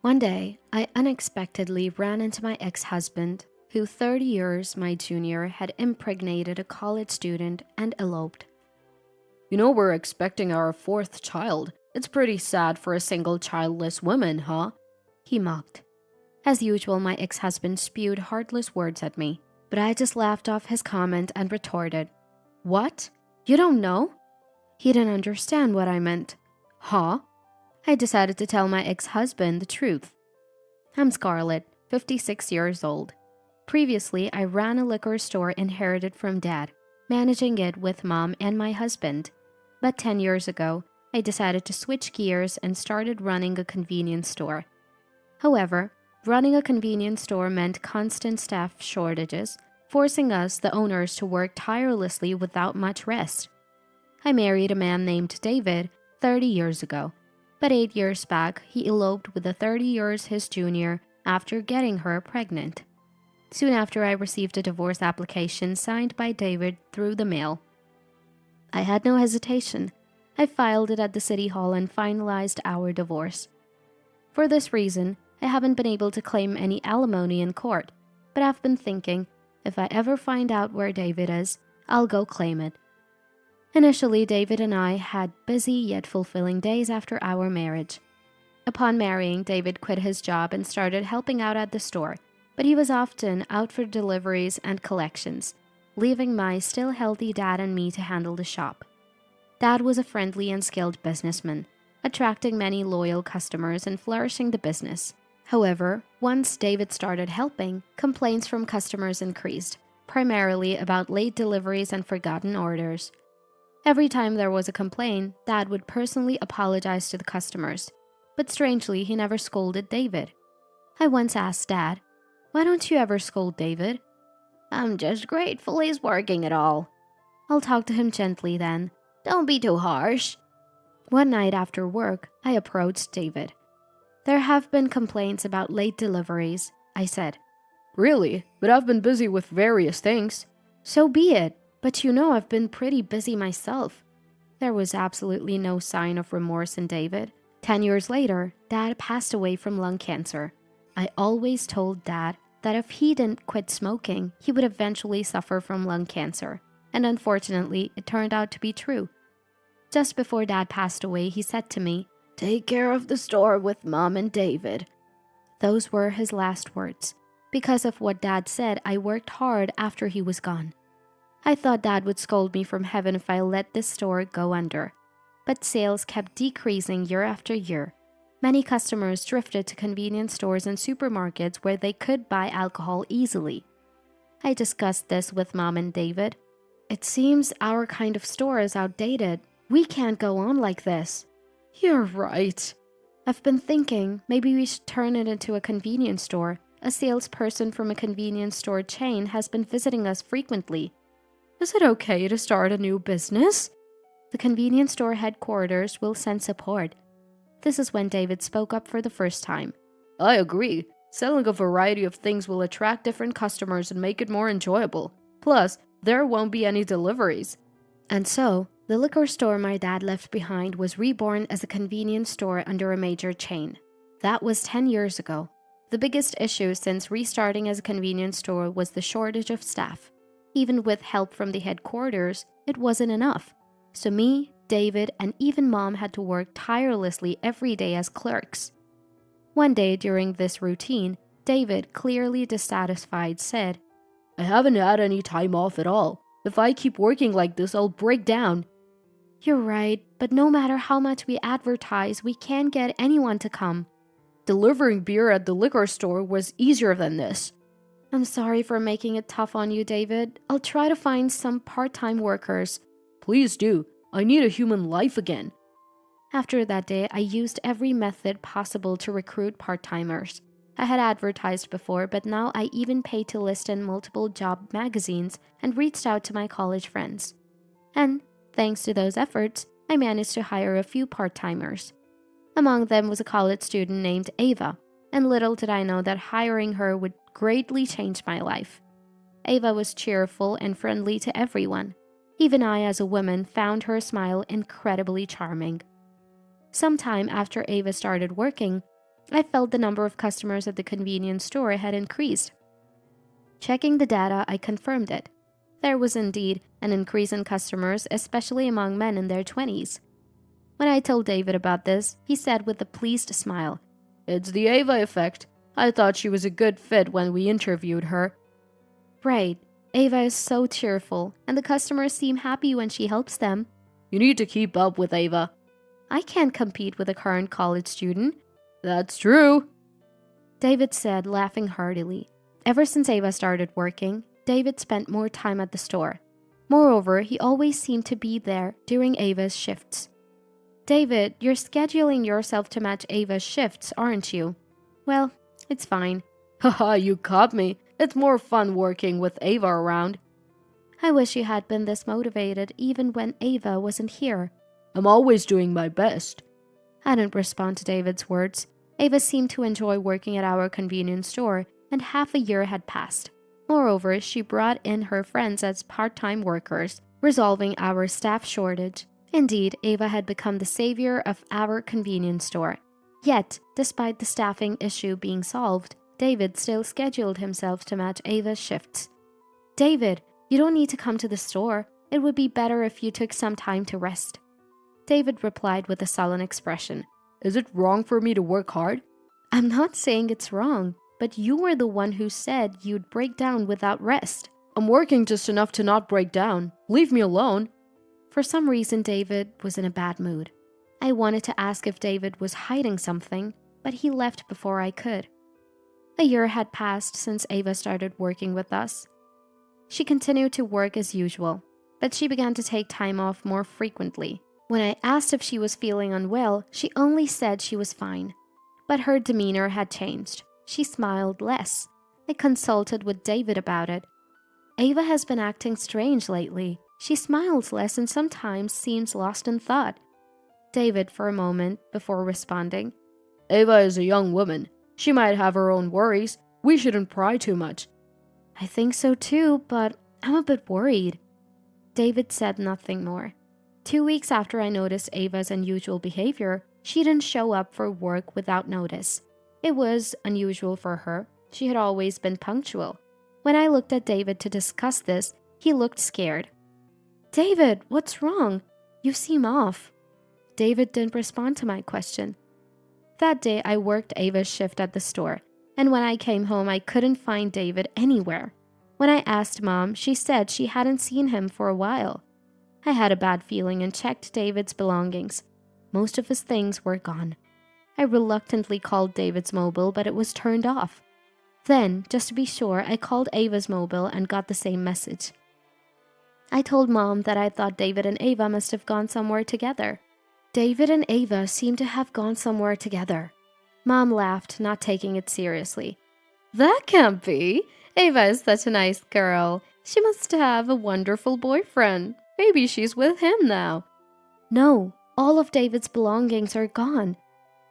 One day, I unexpectedly ran into my ex-husband, who 30 years my junior had impregnated a college student and eloped. We're expecting our fourth child. It's pretty sad for a single childless woman, huh? He mocked. As usual, my ex-husband spewed heartless words at me, but I just laughed off his comment and retorted, "What? You don't know?" He didn't understand what I meant. Huh? I decided to tell my ex-husband the truth. I'm Scarlett, 56 years old. Previously, I ran a liquor store inherited from dad, managing it with mom and my husband. But 10 years ago, I decided to switch gears and started running a convenience store. However, running a convenience store meant constant staff shortages, forcing us, the owners, to work tirelessly without much rest. I married a man named David 30 years ago, but 8 years back, he eloped with a 30 years his junior after getting her pregnant. Soon after, I received a divorce application signed by David through the mail. I had no hesitation. I filed it at the city hall and finalized our divorce. For this reason, I haven't been able to claim any alimony in court, but I've been thinking, if I ever find out where David is, I'll go claim it. Initially, David and I had busy yet fulfilling days after our marriage. Upon marrying, David quit his job and started helping out at the store, but he was often out for deliveries and collections, leaving my still healthy dad and me to handle the shop. Dad was a friendly and skilled businessman, attracting many loyal customers and flourishing the business. However, once David started helping, complaints from customers increased, primarily about late deliveries and forgotten orders. Every time there was a complaint, Dad would personally apologize to the customers, but strangely, he never scolded David. I once asked Dad, "Why don't you ever scold David?" "I'm just grateful he's working at all." "I'll talk to him gently then." "Don't be too harsh." One night after work, I approached David. "There have been complaints about late deliveries," I said. Really? But I've been busy with various things. "So be it, but I've been pretty busy myself." There was absolutely no sign of remorse in David. 10 years later, Dad passed away from lung cancer. I always told Dad that if he didn't quit smoking, he would eventually suffer from lung cancer. And unfortunately, it turned out to be true. Just before Dad passed away, he said to me, "Take care of the store with Mom and David." Those were his last words. Because of what Dad said, I worked hard after he was gone. I thought Dad would scold me from heaven if I let this store go under. But sales kept decreasing year after year. Many customers drifted to convenience stores and supermarkets where they could buy alcohol easily. I discussed this with Mom and David. "It seems our kind of store is outdated. We can't go on like this." You're right. "I've been thinking maybe we should turn it into a convenience store. A salesperson from a convenience store chain has been visiting us frequently." Is it okay to start a new business? "The convenience store headquarters will send support." This is when David spoke up for the first time. I agree. Selling a variety of things will attract different customers and make it more enjoyable. Plus, there won't be any deliveries. And so, the liquor store my dad left behind was reborn as a convenience store under a major chain. That was 10 years ago. The biggest issue since restarting as a convenience store was the shortage of staff. Even with help from the headquarters, it wasn't enough. So me, David, and even Mom had to work tirelessly every day as clerks. One day during this routine, David, clearly dissatisfied, said, I haven't had any time off at all. If I keep working like this, I'll break down. "You're right, but no matter how much we advertise, we can't get anyone to come." Delivering beer at the liquor store was easier than this. "I'm sorry for making it tough on you, David. I'll try to find some part-time workers." Please do. I need a human life again. After that day, I used every method possible to recruit part-timers. I had advertised before, but now I even paid to list in multiple job magazines and reached out to my college friends. And, thanks to those efforts, I managed to hire a few part-timers. Among them was a college student named Ava, and little did I know that hiring her would greatly change my life. Ava was cheerful and friendly to everyone. Even I, as a woman, found her smile incredibly charming. Sometime after Ava started working, I felt the number of customers at the convenience store had increased. Checking the data, I confirmed it. There was indeed an increase in customers, especially among men in their 20s. When I told David about this, he said with a pleased smile, "It's the Ava effect. I thought she was a good fit when we interviewed her." "Right, Ava is so cheerful, and the customers seem happy when she helps them." "You need to keep up with Ava." "I can't compete with a current college student." "That's true," David said, laughing heartily. Ever since Ava started working, David spent more time at the store. Moreover, he always seemed to be there during Ava's shifts. "David, you're scheduling yourself to match Ava's shifts, aren't you?" "Well, it's fine." "Haha, you caught me. It's more fun working with Ava around." "I wish you had been this motivated even when Ava wasn't here." "I'm always doing my best." I didn't respond to David's words. Ava seemed to enjoy working at our convenience store, and half a year had passed. Moreover, she brought in her friends as part-time workers, resolving our staff shortage. Indeed, Ava had become the savior of our convenience store. Yet, despite the staffing issue being solved, David still scheduled himself to match Ava's shifts. "David, you don't need to come to the store. It would be better if you took some time to rest." David replied with a sullen expression. "Is it wrong for me to work hard?" "I'm not saying it's wrong, but you were the one who said you'd break down without rest." "I'm working just enough to not break down. Leave me alone." For some reason, David was in a bad mood. I wanted to ask if David was hiding something, but he left before I could. A year had passed since Ava started working with us. She continued to work as usual, but she began to take time off more frequently. When I asked if she was feeling unwell, she only said she was fine. But her demeanor had changed. She smiled less. I consulted with David about it. "Ava has been acting strange lately. She smiles less and sometimes seems lost in thought." David for a moment before responding. "Ava is a young woman. She might have her own worries. We shouldn't pry too much." "I think so too, but I'm a bit worried." David said nothing more. 2 weeks after I noticed Ava's unusual behavior, she didn't show up for work without notice. It was unusual for her. She had always been punctual. When I looked at David to discuss this, he looked scared. "David, what's wrong? You seem off." David didn't respond to my question. That day, I worked Ava's shift at the store, and when I came home, I couldn't find David anywhere. When I asked Mom, she said she hadn't seen him for a while. I had a bad feeling and checked David's belongings. Most of his things were gone. I reluctantly called David's mobile, but it was turned off. Then, just to be sure, I called Ava's mobile and got the same message. I told Mom that I thought David and Ava must have gone somewhere together. David and Ava seemed to have gone somewhere together. Mom laughed, not taking it seriously. "That can't be. Ava is such a nice girl. She must have a wonderful boyfriend. Maybe she's with him now." "No, all of David's belongings are gone."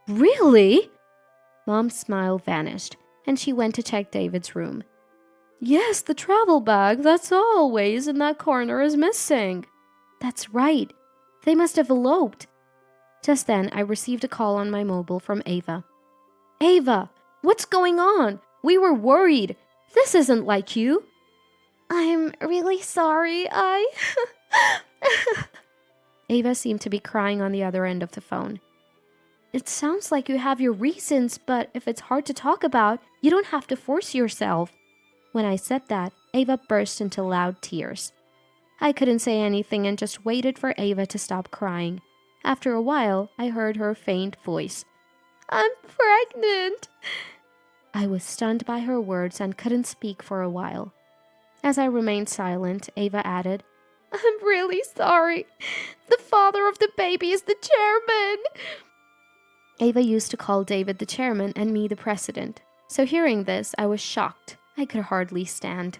"Really?" Mom's smile vanished, and she went to check David's room. "Yes, the travel bag that's always in that corner is missing." "That's right. They must have eloped." Just then, I received a call on my mobile from Ava. "Ava, what's going on? We were worried. This isn't like you." I'm really sorry. Ava seemed to be crying on the other end of the phone. "It sounds like you have your reasons, but if it's hard to talk about, you don't have to force yourself." When I said that, Ava burst into loud tears. I couldn't say anything and just waited for Ava to stop crying. After a while, I heard her faint voice. I'm pregnant. I was stunned by her words and couldn't speak for a while. As I remained silent, Ava added, I'm really sorry. The father of the baby is the chairman. Ava used to call David the chairman and me the president. So hearing this, I was shocked. I could hardly stand.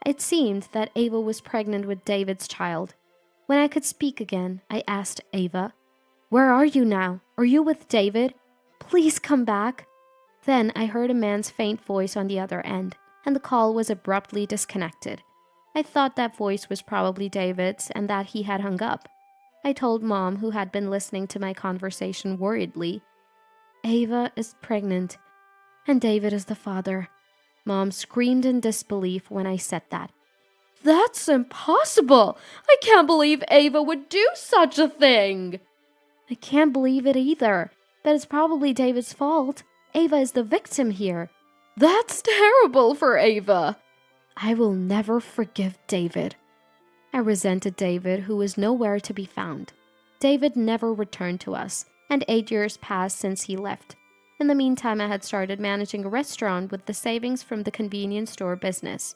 It seemed that Ava was pregnant with David's child. When I could speak again, I asked Ava, "Where are you now? Are you with David? Please come back." Then I heard a man's faint voice on the other end, and the call was abruptly disconnected. I thought that voice was probably David's and that he had hung up. I told Mom, who had been listening to my conversation worriedly. Ava is pregnant, and David is the father. Mom screamed in disbelief when I said that. That's impossible! I can't believe Ava would do such a thing! I can't believe it either, but it's probably David's fault. Ava is the victim here. That's terrible for Ava. I will never forgive David. I resented David, who was nowhere to be found. David never returned to us, and 8 years passed since he left. In the meantime, I had started managing a restaurant with the savings from the convenience store business.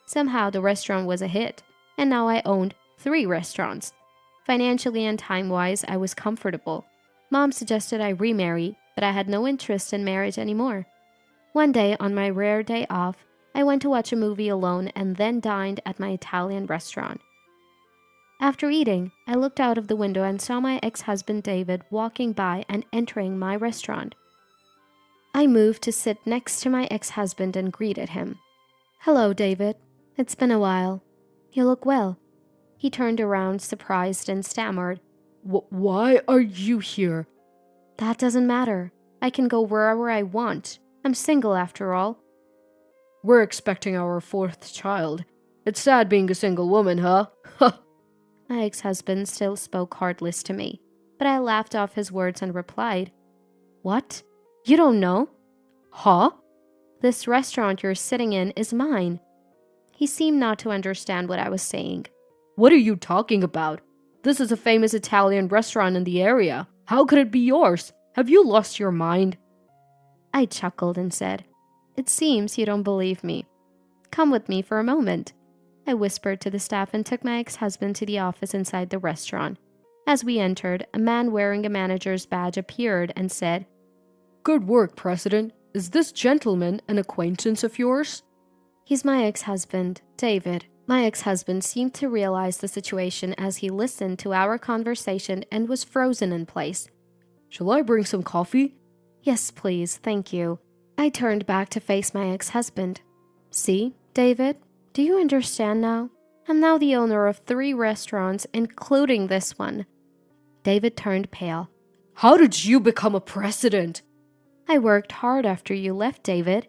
Somehow the restaurant was a hit, and now I owned 3 restaurants. Financially and time-wise, I was comfortable. Mom suggested I remarry, but I had no interest in marriage anymore. One day, on my rare day off, I went to watch a movie alone and then dined at my Italian restaurant. After eating, I looked out of the window and saw my ex-husband David walking by and entering my restaurant. I moved to sit next to my ex-husband and greeted him. "Hello, David. It's been a while. You look well." He turned around, surprised, and stammered, Why are you here? "That doesn't matter. I can go wherever I want. I'm single after all." We're expecting our 4th child. It's sad being a single woman, huh? My ex-husband still spoke heartless to me, but I laughed off his words and replied, "What? You don't know?" Huh? "This restaurant you're sitting in is mine." He seemed not to understand what I was saying. What are you talking about? This is a famous Italian restaurant in the area. How could it be yours? Have you lost your mind? I chuckled and said, "It seems you don't believe me. Come with me for a moment." I whispered to the staff and took my ex-husband to the office inside the restaurant. As we entered, a man wearing a manager's badge appeared and said, Good work, President. Is this gentleman an acquaintance of yours? "He's my ex-husband, David." My ex-husband seemed to realize the situation as he listened to our conversation and was frozen in place. Shall I bring some coffee? "Yes, please, thank you." I turned back to face my ex-husband. "See, David, do you understand now? I'm now the owner of 3 restaurants, including this one." David turned pale. How did you become a president? "I worked hard after you left, David."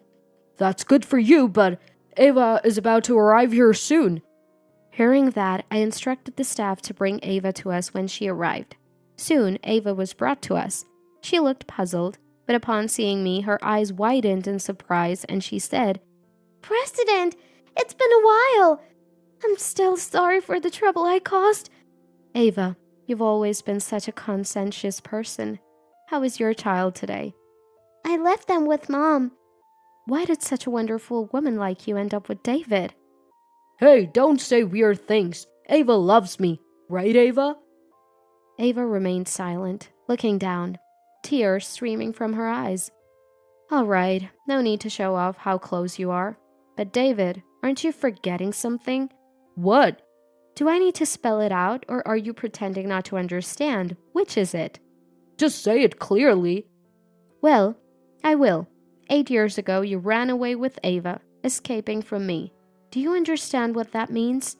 That's good for you, but Ava is about to arrive here soon. Hearing that, I instructed the staff to bring Ava to us when she arrived. Soon, Ava was brought to us. She looked puzzled, but upon seeing me, her eyes widened in surprise, and she said, President, it's been a while. I'm still sorry for the trouble I caused. "Ava, you've always been such a conscientious person. How is your child today?" I left them with Mom. "Why did such a wonderful woman like you end up with David?" Hey, don't say weird things. Ava loves me. Right, Ava? Ava remained silent, looking down, tears streaming from her eyes. "All right, no need to show off how close you are. But David, aren't you forgetting something?" What? "Do I need to spell it out, or are you pretending not to understand? Which is it?" Just say it clearly. "Well, I will. 8 years ago, you ran away with Ava, escaping from me. Do you understand what that means?"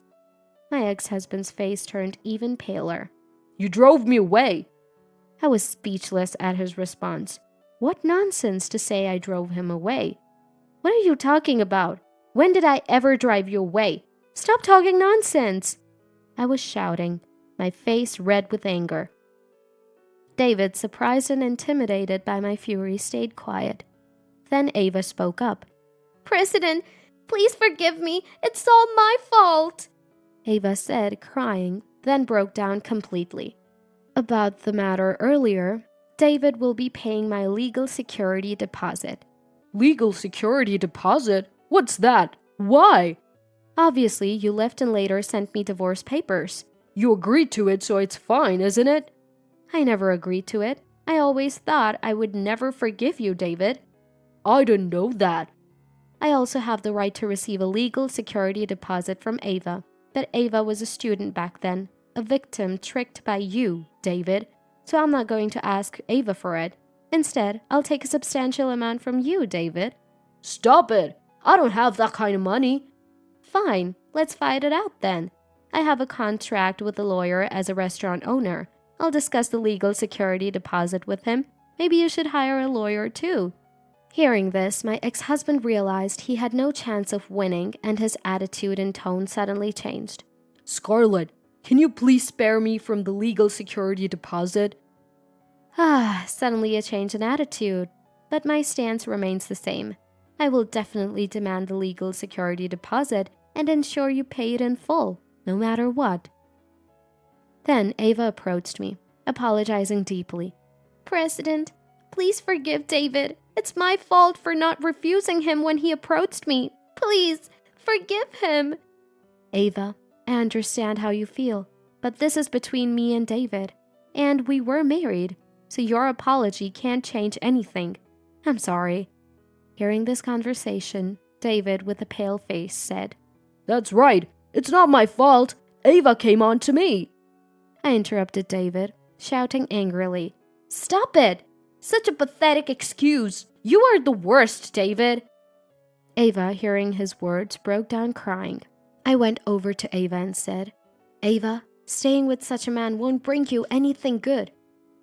My ex-husband's face turned even paler. You drove me away. I was speechless at his response. What nonsense to say I drove him away. "What are you talking about? When did I ever drive you away? Stop talking nonsense!" I was shouting, my face red with anger. David, surprised and intimidated by my fury, stayed quiet. Then Ava spoke up. President, please forgive me. It's all my fault. Ava said, crying, then broke down completely. "About the matter earlier, David will be paying my legal security deposit." Legal security deposit? What's that? Why? "Obviously, you left and later sent me divorce papers." You agreed to it, so it's fine, isn't it? "I never agreed to it. I always thought I would never forgive you, David." I didn't know that. "I also have the right to receive a legal security deposit from Ava, but Ava was a student back then, a victim tricked by you, David, so I'm not going to ask Ava for it. Instead, I'll take a substantial amount from you, David." Stop it. I don't have that kind of money. "Fine, let's fight it out then. I have a contract with the lawyer as a restaurant owner. I'll discuss the legal security deposit with him. Maybe you should hire a lawyer too. Hearing this, my ex-husband realized he had no chance of winning and his attitude and tone suddenly changed. Scarlett, can you please spare me from the legal security deposit? Suddenly a change in attitude. But my stance remains the same. I will definitely demand the legal security deposit and ensure you pay it in full, no matter what. Then Ava approached me, apologizing deeply. President, please forgive David. It's my fault for not refusing him when he approached me. Please, forgive him. Ava, I understand how you feel, but this is between me and David, and we were married, so your apology can't change anything. I'm sorry. Hearing this conversation, David, with a pale face, said, That's right. It's not my fault. Ava came on to me. I interrupted David, shouting angrily, Stop it! Such a pathetic excuse. You are the worst, David. Ava, hearing his words, broke down crying. I went over to Ava and said, Ava, staying with such a man won't bring you anything good.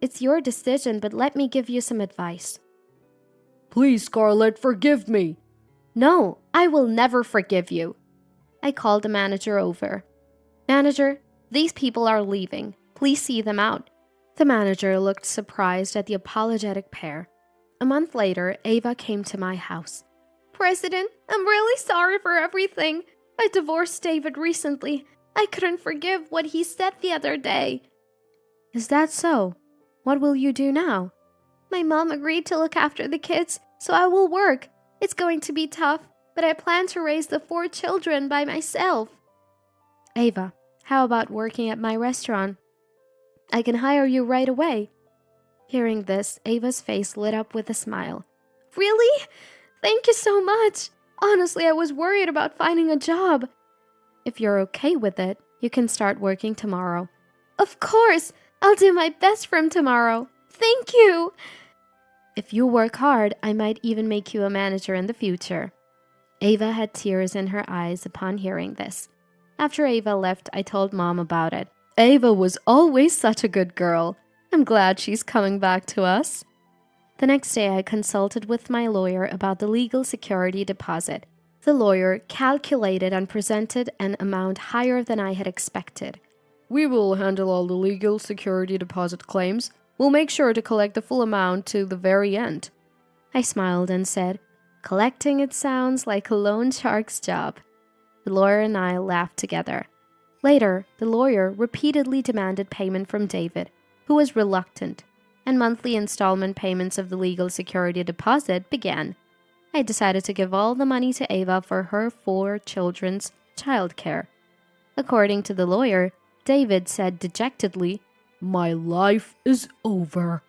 It's your decision, but let me give you some advice. Please, Scarlett, forgive me. No, I will never forgive you. I called the manager over. Manager, these people are leaving. Please see them out. The manager looked surprised at the apologetic pair. A month later, Ava came to my house. President, I'm really sorry for everything. I divorced David recently. I couldn't forgive what he said the other day. Is that so? What will you do now? My mom agreed to look after the kids, so I will work. It's going to be tough, but I plan to raise the 4 children by myself. Ava, how about working at my restaurant? I can hire you right away. Hearing this, Ava's face lit up with a smile. Really? Thank you so much. Honestly, I was worried about finding a job. If you're okay with it, you can start working tomorrow. Of course. I'll do my best from tomorrow. Thank you. If you work hard, I might even make you a manager in the future. Ava had tears in her eyes upon hearing this. After Ava left, I told Mom about it. Ava was always such a good girl. I'm glad she's coming back to us. The next day, I consulted with my lawyer about the legal security deposit. The lawyer calculated and presented an amount higher than I had expected. We will handle all the legal security deposit claims. We'll make sure to collect the full amount to the very end. I smiled and said, collecting it sounds like a loan shark's job. The lawyer and I laughed together. Later, the lawyer repeatedly demanded payment from David, who was reluctant, and monthly installment payments of the legal security deposit began. I decided to give all the money to Ava for her 4 children's childcare. According to the lawyer, David said dejectedly, My life is over.